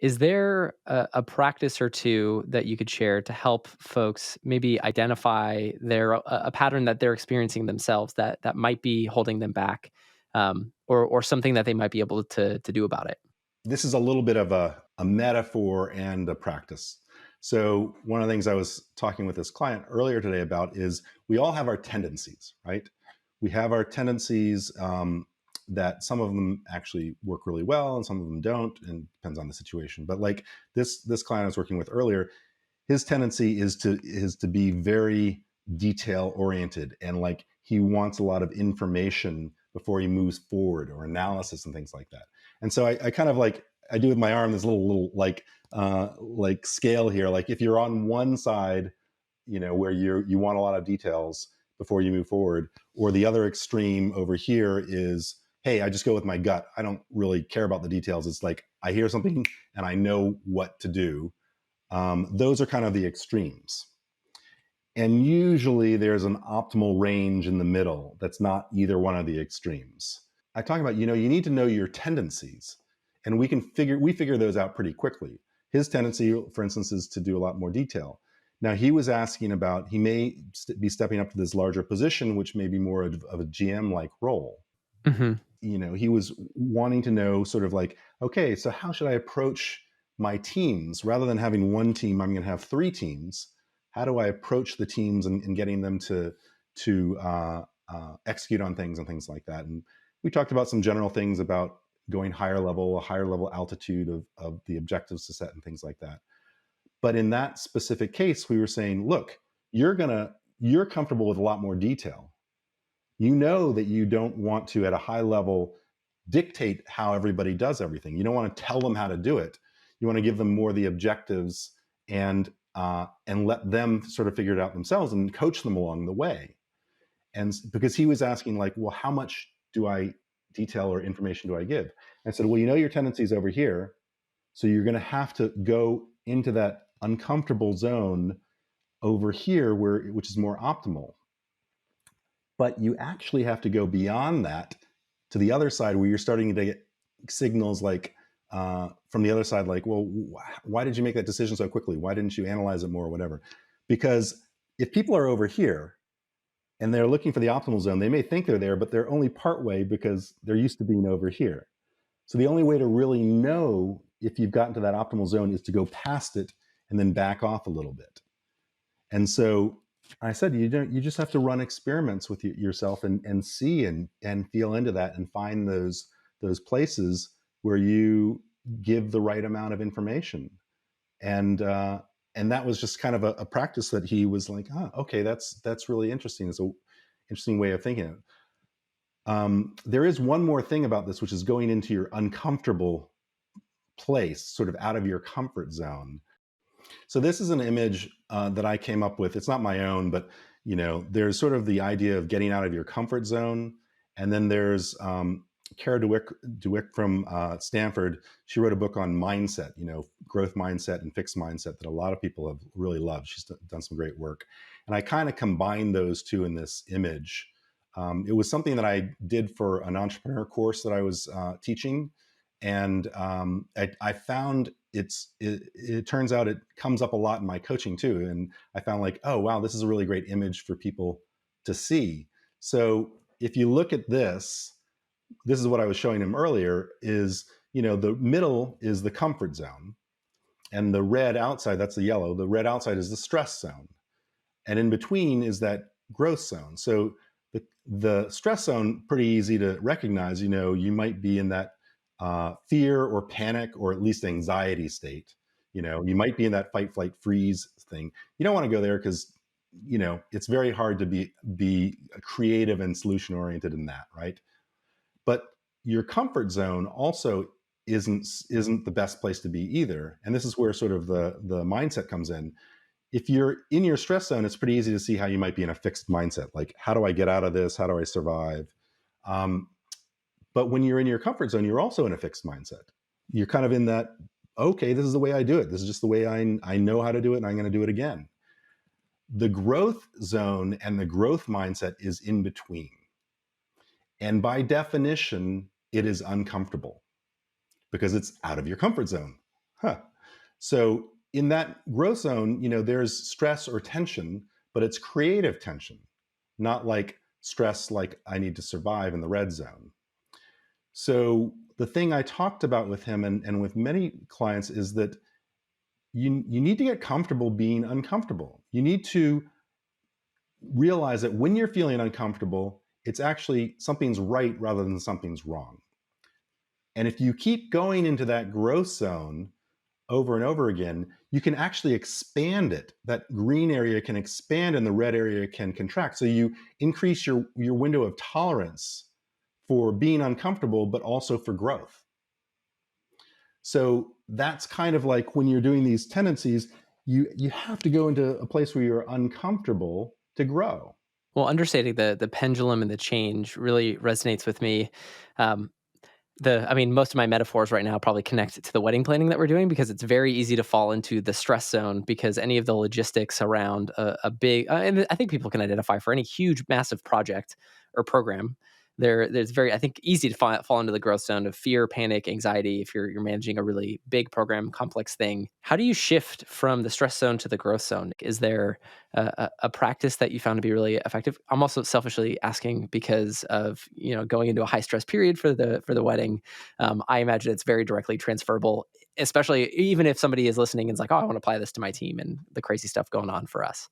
Is there a practice or two that you could share to help folks maybe identify a pattern that they're experiencing themselves that might be holding them back, or something that they might be able to do about it? This is a little bit of a metaphor and a practice. So, one of the things I was talking with this client earlier today about is we all have our tendencies, right? We have our tendencies that some of them actually work really well and some of them don't, and depends on the situation. But like this client I was working with earlier, his tendency is to be very detail oriented, and like he wants a lot of information before he moves forward, or analysis and things like that. And so I kind of like, I do with my arm this little like scale here. Like if you're on one side, where you want a lot of details before you move forward, or the other extreme over here is, hey, I just go with my gut, I don't really care about the details, it's like I hear something and I know what to do. Those are kind of the extremes. And usually there's an optimal range in the middle that's not either one of the extremes. I talk about, you need to know your tendencies, and we figure those out pretty quickly. His tendency, for instance, is to do a lot more detail. Now, he was asking about, he may be stepping up to this larger position, which may be more of a GM like role. Hmm. He was wanting to know sort of like, okay, so how should I approach my teams? Rather than having one team, I'm going to have three teams. How do I approach the teams and getting them to execute on things and things like that? And we talked about some general things about going higher level, a higher level altitude of the objectives to set and things like that. But in that specific case, we were saying, look, you're comfortable with a lot more detail. You know that you don't want to, at a high level, dictate how everybody does everything. You don't want to tell them how to do it. You want to give them more the objectives, and let them sort of figure it out themselves and coach them along the way. And because he was asking, like, well, how much do I detail or information do I give? I said, well, your tendencies over here, so you're going to have to go into that uncomfortable zone over here, which is more optimal. But you actually have to go beyond that to the other side, where you're starting to get signals like, from the other side, like, well, why did you make that decision so quickly? Why didn't you analyze it more, or whatever? Because if people are over here and they're looking for the optimal zone, they may think they're there, but they're only part way because they're used to being over here. So the only way to really know if you've gotten to that optimal zone is to go past it and then back off a little bit. And so I said, you just have to run experiments with yourself, and see and feel into that, and find those places where you give the right amount of information. And that was just kind of a practice that he was like, okay, that's really interesting. It's a interesting way of thinking. There is one more thing about this, which is going into your uncomfortable place, sort of out of your comfort zone. So this is an image that I came up with. It's not my own, but there's sort of the idea of getting out of your comfort zone, and then there's Kara Dweck from Stanford. She wrote a book on mindset, growth mindset and fixed mindset, that a lot of people have really loved. She's done some great work, and I kind of combined those two in this image. It was something that I did for an entrepreneur course that I was teaching, and I found it turns out it comes up a lot in my coaching too. And I found like, oh wow, this is a really great image for people to see. So if you look at this is what I was showing him earlier, is, the middle is the comfort zone, and the red outside, that's the yellow, the red outside is the stress zone. And in between is that growth zone. So the stress zone, pretty easy to recognize. You might be in that fear or panic, or at least anxiety state. You might be in that fight, flight, freeze thing. You don't want to go there because it's very hard to be creative and solution oriented in that, right? But your comfort zone also isn't the best place to be either. And this is where sort of the mindset comes in. If you're in your stress zone, it's pretty easy to see how you might be in a fixed mindset. Like, how do I get out of this? How do I survive? But when you're in your comfort zone, you're also in a fixed mindset. You're kind of in that, okay, this is the way I do it. This is just the way I know how to do it, and I'm going to do it again. The growth zone and the growth mindset is in between. And by definition, it is uncomfortable because it's out of your comfort zone. Huh. So in that growth zone, there's stress or tension, but it's creative tension, not like stress like I need to survive in the red zone. So the thing I talked about with him and with many clients is that you need to get comfortable being uncomfortable. You need to realize that when you're feeling uncomfortable, it's actually something's right rather than something's wrong. And if you keep going into that growth zone over and over again, you can actually expand it. That green area can expand and the red area can contract. So you increase your window of tolerance for being uncomfortable, but also for growth. So that's kind of like when you're doing these tendencies, you have to go into a place where you're uncomfortable to grow. Well, understanding the pendulum and the change really resonates with me. Um, I mean, most of my metaphors right now probably connect to the wedding planning that we're doing because it's very easy to fall into the stress zone because any of the logistics around a big, and I think people can identify for any huge, massive project or program. There's very, I think, easy to fall into the growth zone of fear, panic, anxiety if you're managing a really big program, complex thing. How do you shift from the stress zone to the growth zone? Is there a practice that you found to be really effective? I'm also selfishly asking because of going into a high stress period for the wedding. I imagine it's very directly transferable, especially even if somebody is listening and is like, "Oh, I want to apply this to my team," and the crazy stuff going on for us.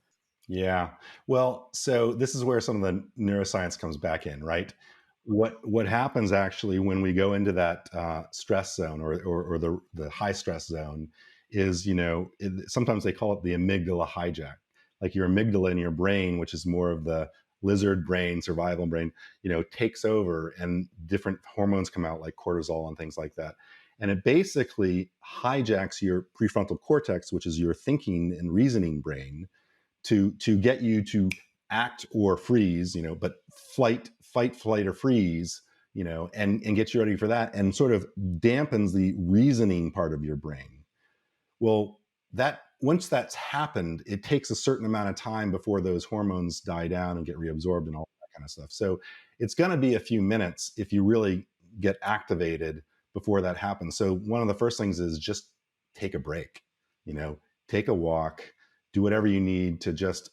Yeah. Well, so this is where some of the neuroscience comes back in, right? What happens actually when we go into that stress zone or the high stress zone is, sometimes they call it the amygdala hijack. Like your amygdala in your brain, which is more of the lizard brain, survival brain, takes over and different hormones come out like cortisol and things like that. And it basically hijacks your prefrontal cortex, which is your thinking and reasoning brain, to get you to act or freeze, but fight, flight, or freeze, and get you ready for that, and sort of dampens the reasoning part of your brain. Well, that once that's happened, it takes a certain amount of time before those hormones die down and get reabsorbed and all that kind of stuff. So it's going to be a few minutes if you really get activated before that happens. So one of the first things is just take a break, you know, take a walk, do whatever you need to just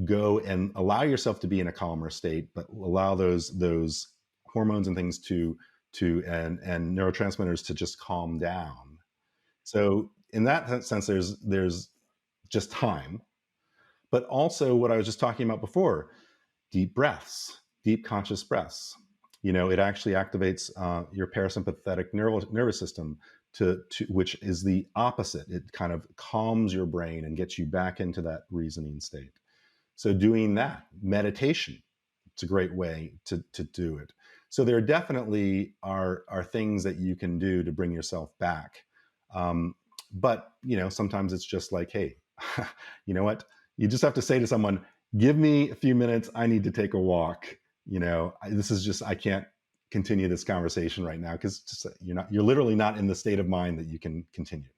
go and allow yourself to be in a calmer state, but allow those hormones and things and neurotransmitters to just calm down. So in that sense, there's just time, but also what I was just talking about before: deep breaths, deep conscious breaths. It actually activates your parasympathetic nervous system to which is the opposite. It kind of calms your brain and gets you back into that reasoning state. So doing that, meditation, it's a great way to do it. So there definitely are things that you can do to bring yourself back. But sometimes it's just like, hey, you know what? You just have to say to someone, "Give me a few minutes. I need to take a walk." This is just, I can't continue this conversation right now because you're literally not in the state of mind that you can continue.